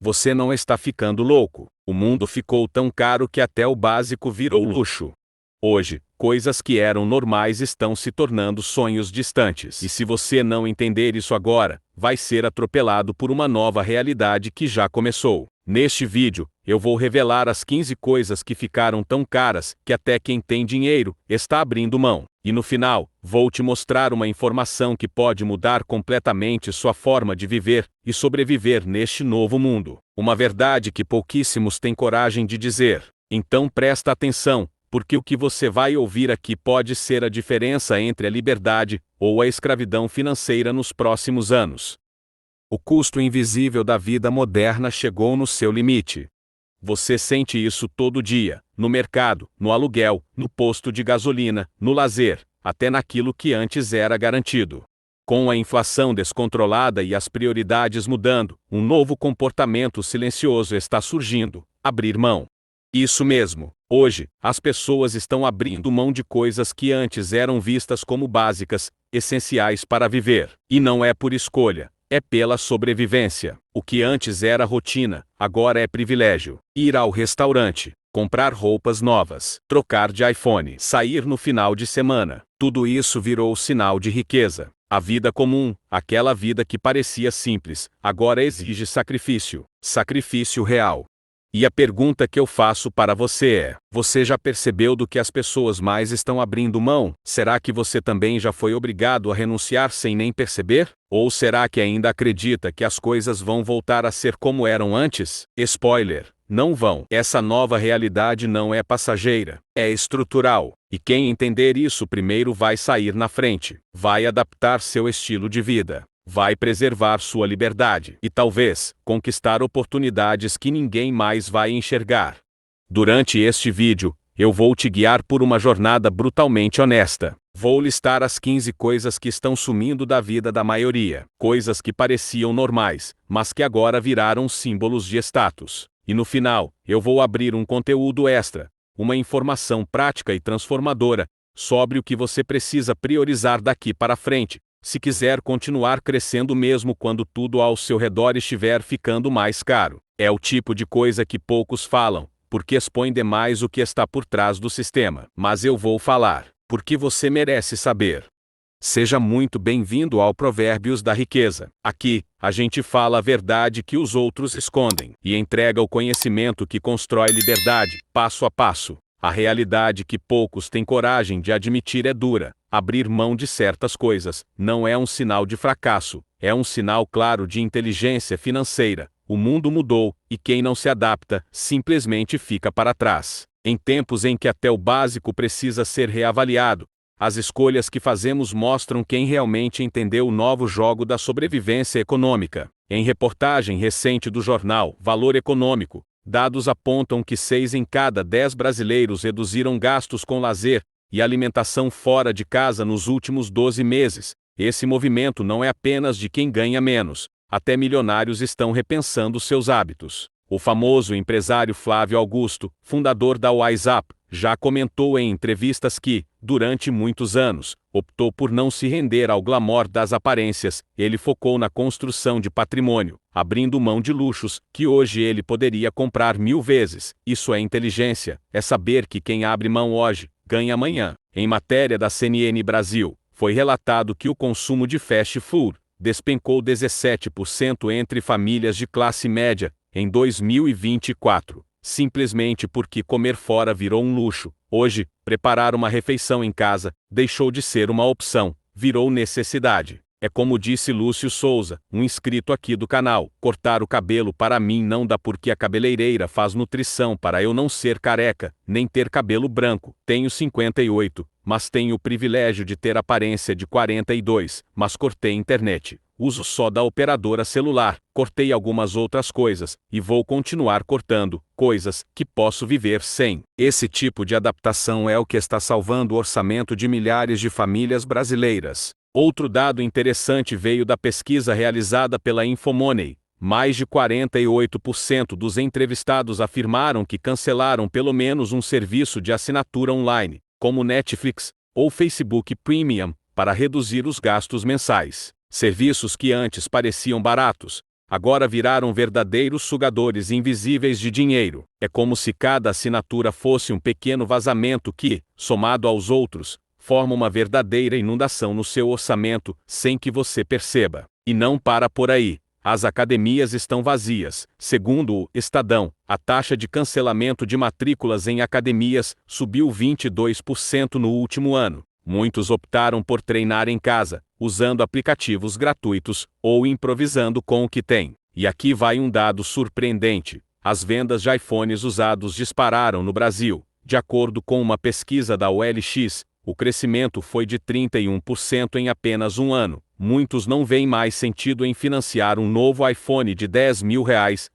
Você não está ficando louco. O mundo ficou tão caro que até o básico virou luxo. Hoje, coisas que eram normais estão se tornando sonhos distantes. E se você não entender isso agora, vai ser atropelado por uma nova realidade que já começou. Neste vídeo, eu vou revelar as 15 coisas que ficaram tão caras que até quem tem dinheiro está abrindo mão. E no final, vou te mostrar uma informação que pode mudar completamente sua forma de viver e sobreviver neste novo mundo. Uma verdade que pouquíssimos têm coragem de dizer. Então presta atenção, porque o que você vai ouvir aqui pode ser a diferença entre a liberdade ou a escravidão financeira nos próximos anos. O custo invisível da vida moderna chegou no seu limite. Você sente isso todo dia, no mercado, no aluguel, no posto de gasolina, no lazer, até naquilo que antes era garantido. Com a inflação descontrolada e as prioridades mudando, um novo comportamento silencioso está surgindo: abrir mão. Isso mesmo. Hoje, as pessoas estão abrindo mão de coisas que antes eram vistas como básicas, essenciais para viver. E não é por escolha, é pela sobrevivência. O que antes era rotina, agora é privilégio. Ir ao restaurante, comprar roupas novas, trocar de iPhone, sair no final de semana. Tudo isso virou sinal de riqueza. A vida comum, aquela vida que parecia simples, agora exige sacrifício. Sacrifício real. E a pergunta que eu faço para você é: você já percebeu do que as pessoas mais estão abrindo mão? Será que você também já foi obrigado a renunciar sem nem perceber? Ou será que ainda acredita que as coisas vão voltar a ser como eram antes? Spoiler: não vão. Essa nova realidade não é passageira, é estrutural. E quem entender isso primeiro vai sair na frente, vai adaptar seu estilo de vida, vai preservar sua liberdade e talvez conquistar oportunidades que ninguém mais vai enxergar. Durante este vídeo, eu vou te guiar por uma jornada brutalmente honesta. Vou listar as 15 coisas que estão sumindo da vida da maioria, coisas que pareciam normais, mas que agora viraram símbolos de status. E no final, eu vou abrir um conteúdo extra, uma informação prática e transformadora sobre o que você precisa priorizar daqui para frente, se quiser continuar crescendo mesmo quando tudo ao seu redor estiver ficando mais caro. É o tipo de coisa que poucos falam, porque expõe demais o que está por trás do sistema. Mas eu vou falar, porque você merece saber. Seja muito bem-vindo ao Provérbios da Riqueza. Aqui, a gente fala a verdade que os outros escondem e entrega o conhecimento que constrói liberdade, passo a passo. A realidade que poucos têm coragem de admitir é dura. Abrir mão de certas coisas não é um sinal de fracasso, é um sinal claro de inteligência financeira. O mundo mudou, e quem não se adapta, simplesmente fica para trás. Em tempos em que até o básico precisa ser reavaliado, as escolhas que fazemos mostram quem realmente entendeu o novo jogo da sobrevivência econômica. Em reportagem recente do jornal Valor Econômico, dados apontam que 6 em cada 10 brasileiros reduziram gastos com lazer e alimentação fora de casa nos últimos 12 meses. Esse movimento não é apenas de quem ganha menos, até milionários estão repensando seus hábitos. O famoso empresário Flávio Augusto, fundador da WhatsApp, já comentou em entrevistas que, durante muitos anos, optou por não se render ao glamour das aparências. Ele focou na construção de patrimônio, abrindo mão de luxos que hoje ele poderia comprar 1000 vezes. Isso é inteligência, é saber que quem abre mão hoje, ganha amanhã. Em matéria da CNN Brasil, foi relatado que o consumo de fast food despencou 17% entre famílias de classe média em 2024. Simplesmente porque comer fora virou um luxo. Hoje, preparar uma refeição em casa deixou de ser uma opção, virou necessidade. É como disse Lúcio Souza, um inscrito aqui do canal: cortar o cabelo para mim não dá porque a cabeleireira faz nutrição para eu não ser careca, nem ter cabelo branco. Tenho 58, mas tenho o privilégio de ter aparência de 42, mas cortei internet. Uso só da operadora celular, cortei algumas outras coisas, e vou continuar cortando coisas que posso viver sem. Esse tipo de adaptação é o que está salvando o orçamento de milhares de famílias brasileiras. Outro dado interessante veio da pesquisa realizada pela Infomoney. Mais de 48% dos entrevistados afirmaram que cancelaram pelo menos um serviço de assinatura online, como Netflix ou Facebook Premium, para reduzir os gastos mensais. Serviços que antes pareciam baratos, agora viraram verdadeiros sugadores invisíveis de dinheiro. É como se cada assinatura fosse um pequeno vazamento que, somado aos outros, forma uma verdadeira inundação no seu orçamento, sem que você perceba. E não para por aí. As academias estão vazias. Segundo o Estadão, a taxa de cancelamento de matrículas em academias subiu 22% no último ano. Muitos optaram por treinar em casa, usando aplicativos gratuitos, ou improvisando com o que tem. E aqui vai um dado surpreendente. As vendas de iPhones usados dispararam no Brasil. De acordo com uma pesquisa da OLX, o crescimento foi de 31% em apenas um ano. Muitos não veem mais sentido em financiar um novo iPhone de R$10 mil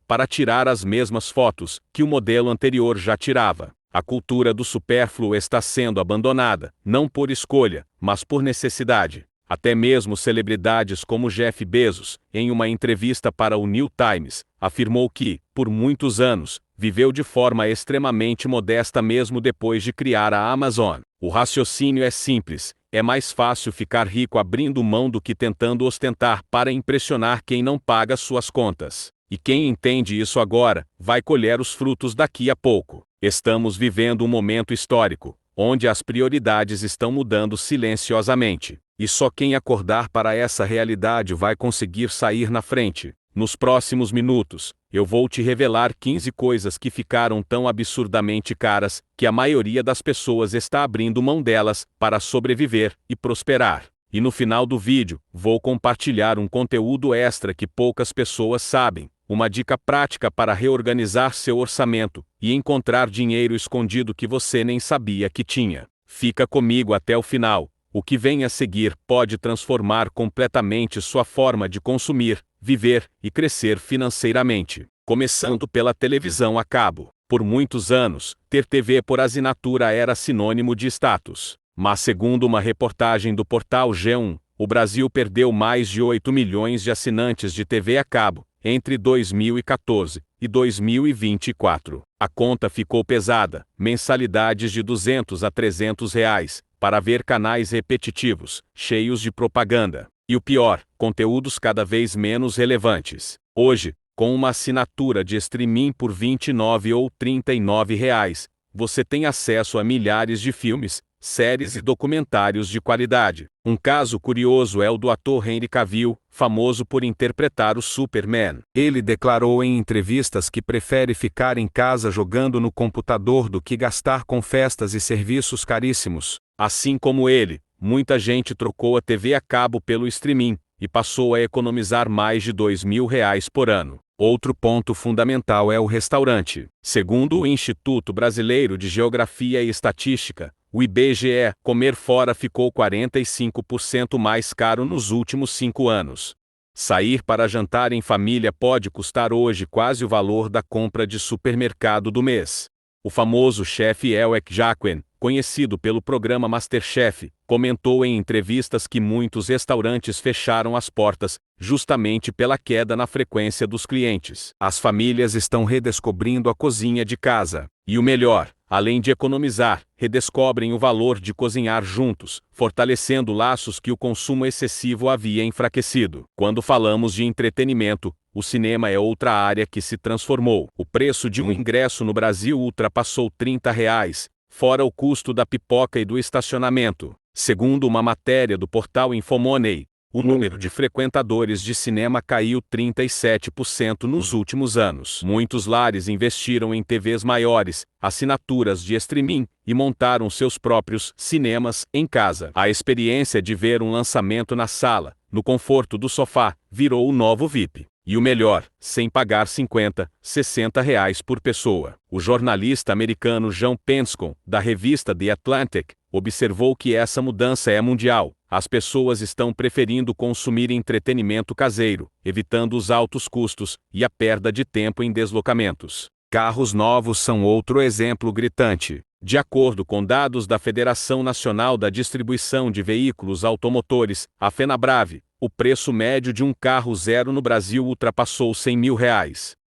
para tirar as mesmas fotos que o modelo anterior já tirava. A cultura do supérfluo está sendo abandonada, não por escolha, mas por necessidade. Até mesmo celebridades como Jeff Bezos, em uma entrevista para o New Times, afirmou que, por muitos anos, viveu de forma extremamente modesta mesmo depois de criar a Amazon. O raciocínio é simples: é mais fácil ficar rico abrindo mão do que tentando ostentar para impressionar quem não paga suas contas. E quem entende isso agora, vai colher os frutos daqui a pouco. Estamos vivendo um momento histórico, onde as prioridades estão mudando silenciosamente. E só quem acordar para essa realidade vai conseguir sair na frente. Nos próximos minutos, eu vou te revelar 15 coisas que ficaram tão absurdamente caras, que a maioria das pessoas está abrindo mão delas, para sobreviver e prosperar. E no final do vídeo, vou compartilhar um conteúdo extra que poucas pessoas sabem. Uma dica prática para reorganizar seu orçamento e encontrar dinheiro escondido que você nem sabia que tinha. Fica comigo até o final. O que vem a seguir pode transformar completamente sua forma de consumir, viver e crescer financeiramente. Começando pela televisão a cabo. Por muitos anos, ter TV por assinatura era sinônimo de status. Mas segundo uma reportagem do portal G1, o Brasil perdeu mais de 8 milhões de assinantes de TV a cabo entre 2014 e 2024. A conta ficou pesada, mensalidades de R$200 a R$300, para ver canais repetitivos, cheios de propaganda. E o pior, conteúdos cada vez menos relevantes. Hoje, com uma assinatura de streaming por R$29 ou R$39, você tem acesso a milhares de filmes, séries e documentários de qualidade. Um caso curioso é o do ator Henry Cavill, famoso por interpretar o Superman. Ele declarou em entrevistas que prefere ficar em casa jogando no computador do que gastar com festas e serviços caríssimos. Assim como ele, muita gente trocou a TV a cabo pelo streaming e passou a economizar mais de R$2 mil por ano. Outro ponto fundamental é o restaurante. Segundo o Instituto Brasileiro de Geografia e Estatística, o IBGE, comer fora ficou 45% mais caro nos últimos 5 anos. Sair para jantar em família pode custar hoje quase o valor da compra de supermercado do mês. O famoso chefe Elec Jacquen, conhecido pelo programa MasterChef, comentou em entrevistas que muitos restaurantes fecharam as portas, justamente pela queda na frequência dos clientes. As famílias estão redescobrindo a cozinha de casa. E o melhor, além de economizar, redescobrem o valor de cozinhar juntos, fortalecendo laços que o consumo excessivo havia enfraquecido. Quando falamos de entretenimento, o cinema é outra área que se transformou. O preço de um ingresso no Brasil ultrapassou R$30, fora o custo da pipoca e do estacionamento. Segundo uma matéria do portal Infomoney, o número de frequentadores de cinema caiu 37% nos últimos anos. Muitos lares investiram em TVs maiores, assinaturas de streaming e montaram seus próprios cinemas em casa. A experiência de ver um lançamento na sala, no conforto do sofá, virou o novo VIP. E o melhor, sem pagar R$50, R$60 por pessoa. O jornalista americano John Penscon, da revista The Atlantic, observou que essa mudança é mundial. As pessoas estão preferindo consumir entretenimento caseiro, evitando os altos custos e a perda de tempo em deslocamentos. Carros novos são outro exemplo gritante. De acordo com dados da Federação Nacional da Distribuição de Veículos Automotores, a FenaBrave, o preço médio de um carro zero no Brasil ultrapassou R$100 mil.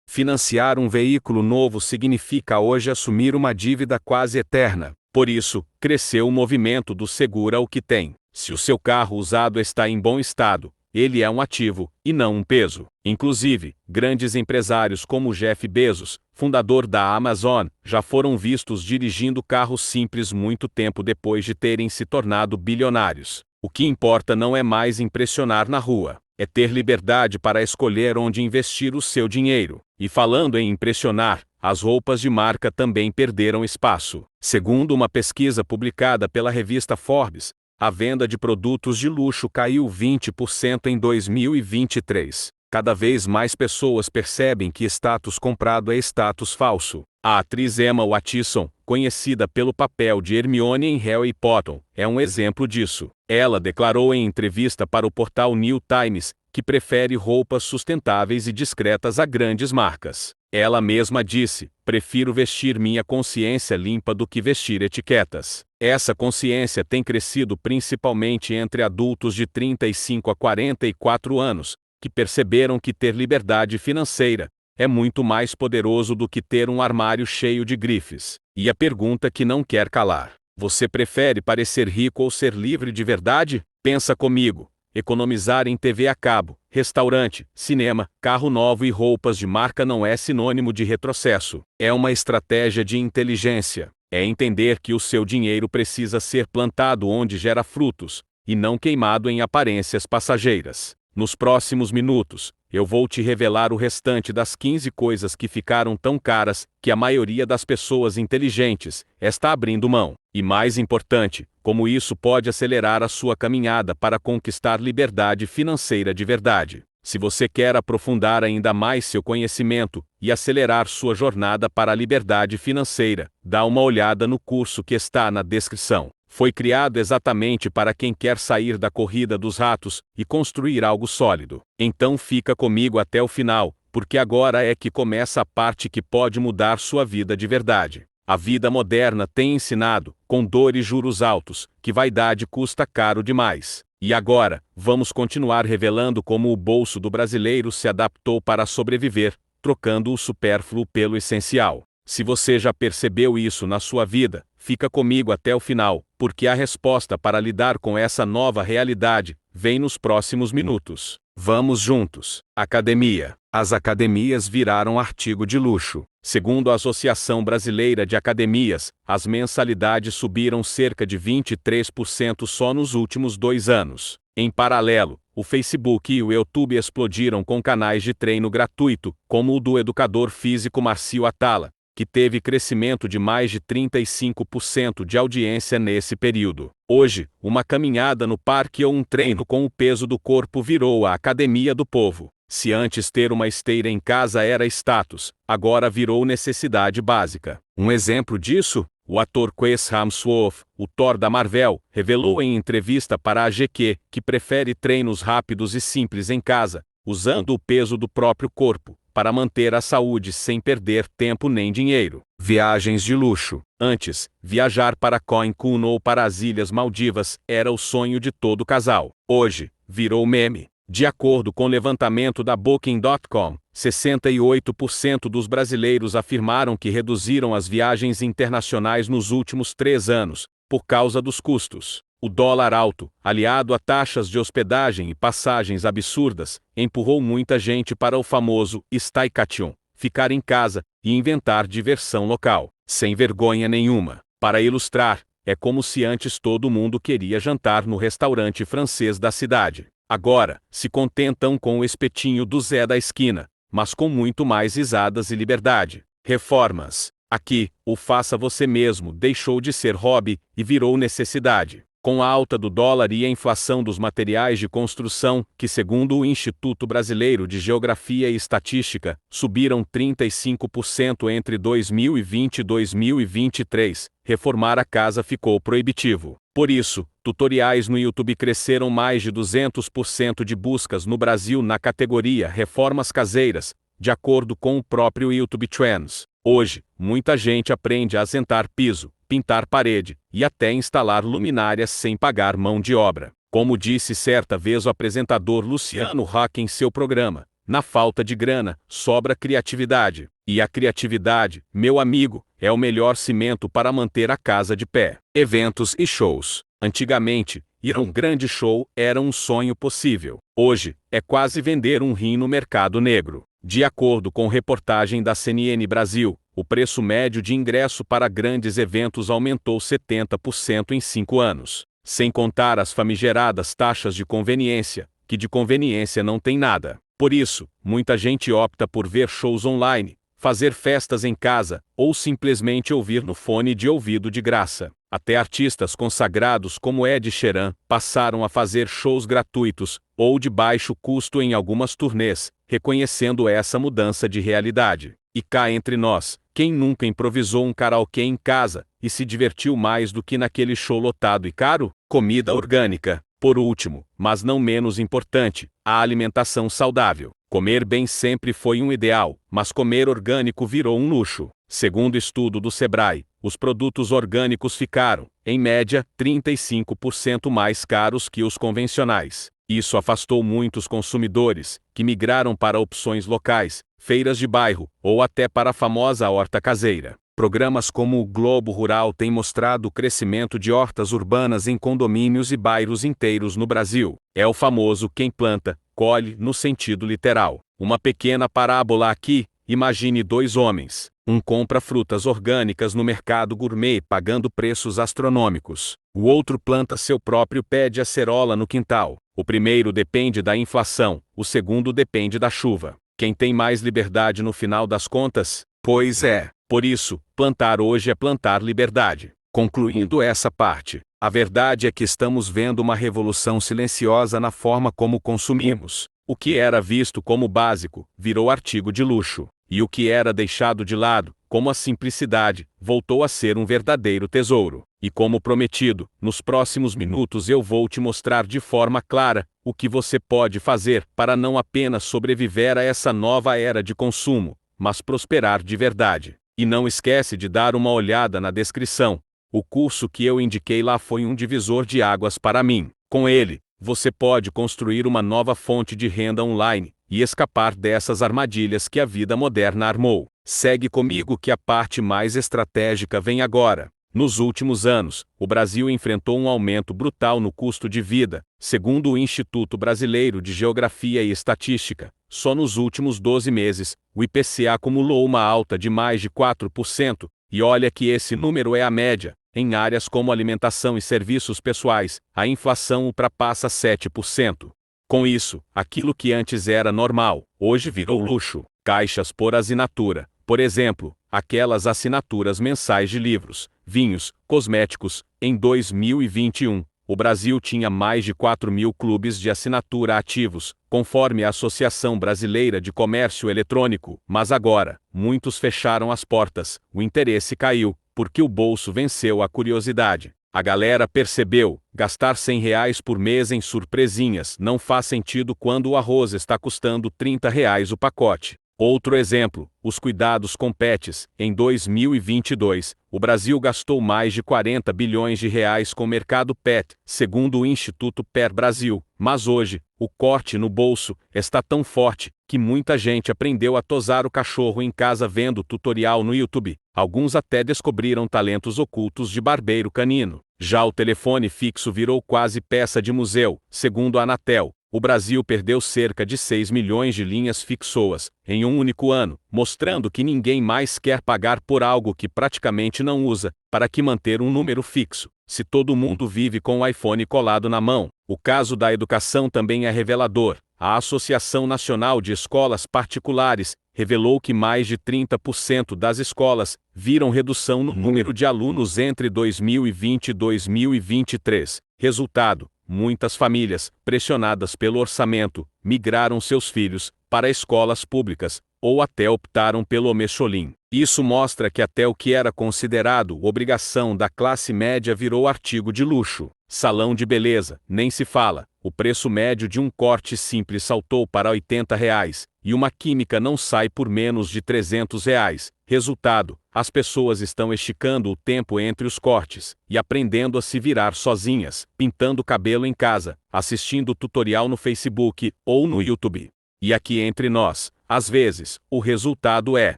Financiar um veículo novo significa hoje assumir uma dívida quase eterna. Por isso, cresceu o movimento do segura o que tem. Se o seu carro usado está em bom estado, ele é um ativo, e não um peso. Inclusive, grandes empresários como Jeff Bezos, fundador da Amazon, já foram vistos dirigindo carros simples muito tempo depois de terem se tornado bilionários. O que importa não é mais impressionar na rua, é ter liberdade para escolher onde investir o seu dinheiro. E falando em impressionar, as roupas de marca também perderam espaço. Segundo uma pesquisa publicada pela revista Forbes, a venda de produtos de luxo caiu 20% em 2023. Cada vez mais pessoas percebem que status comprado é status falso. A atriz Emma Watson, conhecida pelo papel de Hermione em Harry Potter, é um exemplo disso. Ela declarou em entrevista para o portal New Times que prefere roupas sustentáveis e discretas a grandes marcas. Ela mesma disse: "Prefiro vestir minha consciência limpa do que vestir etiquetas." Essa consciência tem crescido principalmente entre adultos de 35 a 44 anos, que perceberam que ter liberdade financeira é muito mais poderoso do que ter um armário cheio de grifes. E a pergunta que não quer calar: você prefere parecer rico ou ser livre de verdade? Pensa comigo. Economizar em TV a cabo, restaurante, cinema, carro novo e roupas de marca não é sinônimo de retrocesso. É uma estratégia de inteligência. É entender que o seu dinheiro precisa ser plantado onde gera frutos, e não queimado em aparências passageiras. Nos próximos minutos, eu vou te revelar o restante das 15 coisas que ficaram tão caras que a maioria das pessoas inteligentes está abrindo mão. E mais importante, como isso pode acelerar a sua caminhada para conquistar liberdade financeira de verdade. Se você quer aprofundar ainda mais seu conhecimento e acelerar sua jornada para a liberdade financeira, dá uma olhada no curso que está na descrição. Foi criado exatamente para quem quer sair da corrida dos ratos e construir algo sólido. Então fica comigo até o final, porque agora é que começa a parte que pode mudar sua vida de verdade. A vida moderna tem ensinado, com dor e juros altos, que vaidade custa caro demais. E agora, vamos continuar revelando como o bolso do brasileiro se adaptou para sobreviver, trocando o supérfluo pelo essencial. Se você já percebeu isso na sua vida, fica comigo até o final, porque a resposta para lidar com essa nova realidade vem nos próximos minutos. Vamos juntos. Academia. As academias viraram artigo de luxo. Segundo a Associação Brasileira de Academias, as mensalidades subiram cerca de 23% só nos últimos 2 anos. Em paralelo, o Facebook e o YouTube explodiram com canais de treino gratuito, como o do educador físico Marcio Atala, que teve crescimento de mais de 35% de audiência nesse período. Hoje, uma caminhada no parque ou um treino com o peso do corpo virou a academia do povo. Se antes ter uma esteira em casa era status, agora virou necessidade básica. Um exemplo disso? O ator Chris Hemsworth, o Thor da Marvel, revelou em entrevista para a GQ que prefere treinos rápidos e simples em casa, usando o peso do próprio corpo, para manter a saúde sem perder tempo nem dinheiro. Viagens de luxo. Antes, viajar para Cancún ou para as Ilhas Maldivas era o sonho de todo casal. Hoje, virou meme. De acordo com o levantamento da Booking.com, 68% dos brasileiros afirmaram que reduziram as viagens internacionais nos últimos 3 anos, por causa dos custos. O dólar alto, aliado a taxas de hospedagem e passagens absurdas, empurrou muita gente para o famoso staycation, ficar em casa e inventar diversão local, sem vergonha nenhuma. Para ilustrar, é como se antes todo mundo queria jantar no restaurante francês da cidade. Agora, se contentam com o espetinho do Zé da esquina, mas com muito mais risadas e liberdade. Reformas. Aqui, o faça você mesmo deixou de ser hobby e virou necessidade. Com a alta do dólar e a inflação dos materiais de construção, que segundo o Instituto Brasileiro de Geografia e Estatística, subiram 35% entre 2020 e 2023, reformar a casa ficou proibitivo. Por isso, tutoriais no YouTube cresceram mais de 200% de buscas no Brasil na categoria Reformas Caseiras, de acordo com o próprio YouTube Trends. Hoje, muita gente aprende a assentar piso, pintar parede e até instalar luminárias sem pagar mão de obra. Como disse certa vez o apresentador Luciano Huck em seu programa, na falta de grana, sobra criatividade. E a criatividade, meu amigo, é o melhor cimento para manter a casa de pé. Eventos e shows. Antigamente, Ir a um grande show era um sonho possível. Hoje, é quase vender um rim no mercado negro. De acordo com reportagem da CNN Brasil, o preço médio de ingresso para grandes eventos aumentou 70% em 5 anos. Sem contar as famigeradas taxas de conveniência, que de conveniência não tem nada. Por isso, muita gente opta por ver shows online, fazer festas em casa, ou simplesmente ouvir no fone de ouvido de graça. Até artistas consagrados como Ed Sheeran passaram a fazer shows gratuitos, ou de baixo custo em algumas turnês, reconhecendo essa mudança de realidade. E cá entre nós, quem nunca improvisou um karaokê em casa, e se divertiu mais do que naquele show lotado e caro? Comida orgânica. Por último, mas não menos importante, a alimentação saudável. Comer bem sempre foi um ideal, mas comer orgânico virou um luxo. Segundo estudo do Sebrae, os produtos orgânicos ficaram, em média, 35% mais caros que os convencionais. Isso afastou muitos consumidores, que migraram para opções locais, feiras de bairro, ou até para a famosa horta caseira. Programas como o Globo Rural têm mostrado o crescimento de hortas urbanas em condomínios e bairros inteiros no Brasil. É o famoso quem planta, colhe no sentido literal. Uma pequena parábola aqui, imagine 2 homens. Um compra frutas orgânicas no mercado gourmet pagando preços astronômicos. O outro planta seu próprio pé de acerola no quintal. O primeiro depende da inflação, o segundo depende da chuva. Quem tem mais liberdade no final das contas? Pois é. Por isso, plantar hoje é plantar liberdade. Concluindo essa parte, a verdade é que estamos vendo uma revolução silenciosa na forma como consumimos. O que era visto como básico, virou artigo de luxo. E o que era deixado de lado, como a simplicidade, voltou a ser um verdadeiro tesouro. E como prometido, nos próximos minutos eu vou te mostrar de forma clara o que você pode fazer para não apenas sobreviver a essa nova era de consumo, mas prosperar de verdade. E não esquece de dar uma olhada na descrição. O curso que eu indiquei lá foi um divisor de águas para mim. Com ele, você pode construir uma nova fonte de renda online e escapar dessas armadilhas que a vida moderna armou. Segue comigo que a parte mais estratégica vem agora. Nos últimos anos, o Brasil enfrentou um aumento brutal no custo de vida, segundo o Instituto Brasileiro de Geografia e Estatística. Só nos últimos 12 meses, o IPCA acumulou uma alta de mais de 4%, e olha que esse número é a média. Em áreas como alimentação e serviços pessoais, a inflação ultrapassa 7%. Com isso, aquilo que antes era normal, hoje virou luxo. Caixas por assinatura, por exemplo, aquelas assinaturas mensais de livros, vinhos, cosméticos. Em 2021, o Brasil tinha mais de 4.000 clubes de assinatura ativos, conforme a Associação Brasileira de Comércio Eletrônico. Mas agora, muitos fecharam as portas, o interesse caiu, porque o bolso venceu a curiosidade. A galera percebeu, gastar R$100 por mês em surpresinhas não faz sentido quando o arroz está custando R$30 o pacote. Outro exemplo, os cuidados com pets. Em 2022, o Brasil gastou mais de 40 bilhões de reais com o mercado pet, segundo o Instituto PER Brasil. Mas hoje, o corte no bolso está tão forte que muita gente aprendeu a tosar o cachorro em casa vendo tutorial no YouTube. Alguns até descobriram talentos ocultos de barbeiro canino. Já o telefone fixo virou quase peça de museu, segundo a Anatel. O Brasil perdeu cerca de 6 milhões de linhas fixoas em um único ano, mostrando que ninguém mais quer pagar por algo que praticamente não usa. Para que manter um número fixo, se todo mundo vive com o iPhone colado na mão? O caso da educação também é revelador. A Associação Nacional de Escolas Particulares revelou que mais de 30% das escolas viram redução no número de alunos entre 2020 e 2023. Resultado: muitas famílias, pressionadas pelo orçamento, migraram seus filhos para escolas públicas, ou até optaram pelo homeschooling. Isso mostra que até o que era considerado obrigação da classe média virou artigo de luxo. Salão de beleza, nem se fala. O preço médio de um corte simples saltou para R$80, e uma química não sai por menos de R$300. Resultado: as pessoas estão esticando o tempo entre os cortes, e aprendendo a se virar sozinhas, pintando cabelo em casa, assistindo tutorial no Facebook, ou no YouTube. E aqui entre nós, às vezes, o resultado é,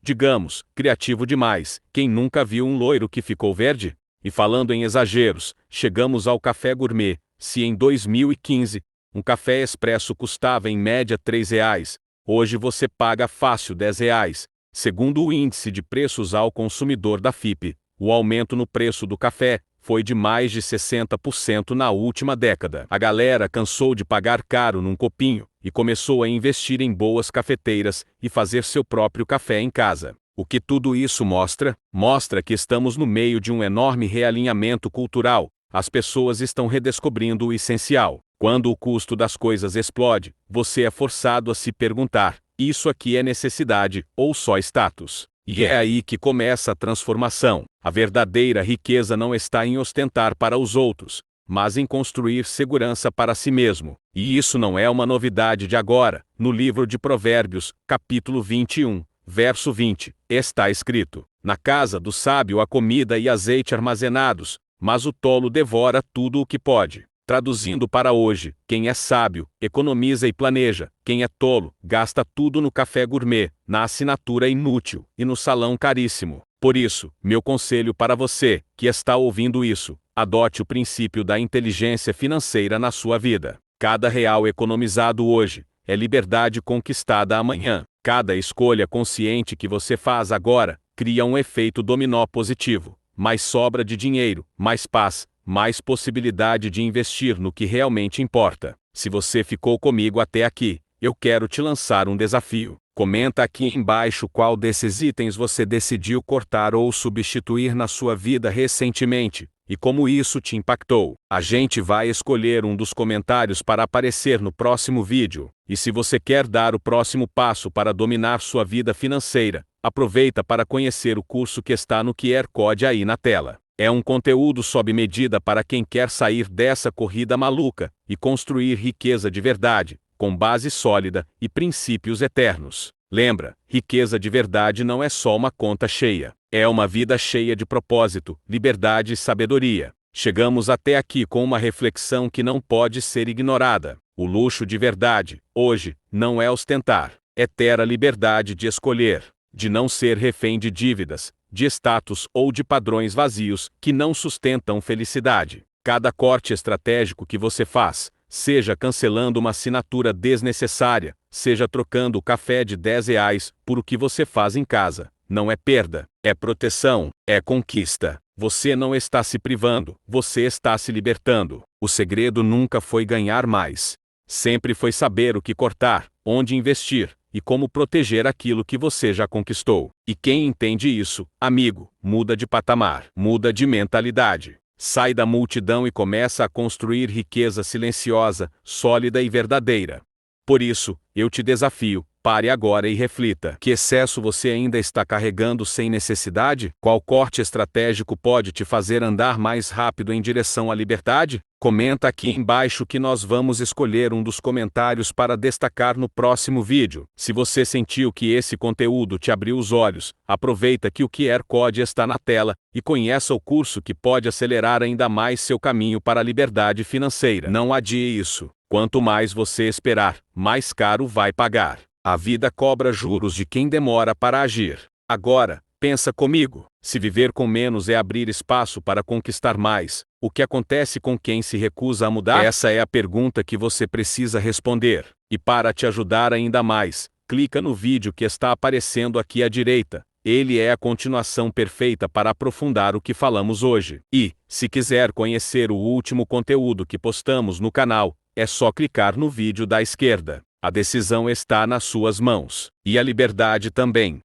digamos, criativo demais. Quem nunca viu um loiro que ficou verde? E falando em exageros, chegamos ao café gourmet, Se em 2015, um café expresso custava em média R$ 3, hoje você paga fácil R$ 10. Segundo o Índice de Preços ao Consumidor da FIPE, o aumento no preço do café foi de mais de 60% na última década. A galera cansou de pagar caro num copinho e começou a investir em boas cafeteiras e fazer seu próprio café em casa. O que tudo isso mostra? Mostra que estamos no meio de um enorme realinhamento cultural. As pessoas estão redescobrindo o essencial. Quando o custo das coisas explode, você é forçado a se perguntar: isso aqui é necessidade ou só status? E é aí que começa a transformação. A verdadeira riqueza não está em ostentar para os outros, mas em construir segurança para si mesmo. E isso não é uma novidade de agora. No livro de Provérbios, capítulo 21, verso 20, está escrito: na casa do sábio há comida e azeite armazenados, mas o tolo devora tudo o que pode. Traduzindo para hoje, quem é sábio, economiza e planeja. Quem é tolo, gasta tudo no café gourmet, na assinatura inútil e no salão caríssimo. Por isso, meu conselho para você, que está ouvindo isso, adote o princípio da inteligência financeira na sua vida. Cada real economizado hoje é liberdade conquistada amanhã. Cada escolha consciente que você faz agora cria um efeito dominó positivo. Mais sobra de dinheiro, mais paz, mais possibilidade de investir no que realmente importa. Se você ficou comigo até aqui, eu quero te lançar um desafio. Comenta aqui embaixo qual desses itens você decidiu cortar ou substituir na sua vida recentemente, e como isso te impactou. A gente vai escolher um dos comentários para aparecer no próximo vídeo. E se você quer dar o próximo passo para dominar sua vida financeira, aproveita para conhecer o curso que está no QR Code aí na tela. É um conteúdo sob medida para quem quer sair dessa corrida maluca e construir riqueza de verdade, com base sólida e princípios eternos. Lembra, riqueza de verdade não é só uma conta cheia. É uma vida cheia de propósito, liberdade e sabedoria. Chegamos até aqui com uma reflexão que não pode ser ignorada. O luxo de verdade, hoje, não é ostentar. É ter a liberdade de escolher, de não ser refém de dívidas, de status ou de padrões vazios que não sustentam felicidade. Cada corte estratégico que você faz, seja cancelando uma assinatura desnecessária, seja trocando o café de R$ 10 por o que você faz em casa, não é perda, é proteção, é conquista. Você não está se privando, você está se libertando. O segredo nunca foi ganhar mais. Sempre foi saber o que cortar, onde investir e como proteger aquilo que você já conquistou. E quem entende isso, amigo, muda de patamar, muda de mentalidade. Sai da multidão e começa a construir riqueza silenciosa, sólida e verdadeira. Por isso, eu te desafio, pare agora e reflita. Que excesso você ainda está carregando sem necessidade? Qual corte estratégico pode te fazer andar mais rápido em direção à liberdade? Comenta aqui embaixo que nós vamos escolher um dos comentários para destacar no próximo vídeo. Se você sentiu que esse conteúdo te abriu os olhos, aproveita que o QR Code está na tela e conheça o curso que pode acelerar ainda mais seu caminho para a liberdade financeira. Não adie isso. Quanto mais você esperar, mais caro vai pagar. A vida cobra juros de quem demora para agir. Agora, pensa comigo, se viver com menos é abrir espaço para conquistar mais, o que acontece com quem se recusa a mudar? Essa é a pergunta que você precisa responder. E para te ajudar ainda mais, clica no vídeo que está aparecendo aqui à direita. Ele é a continuação perfeita para aprofundar o que falamos hoje. E, se quiser conhecer o último conteúdo que postamos no canal, é só clicar no vídeo da esquerda. A decisão está nas suas mãos. E a liberdade também.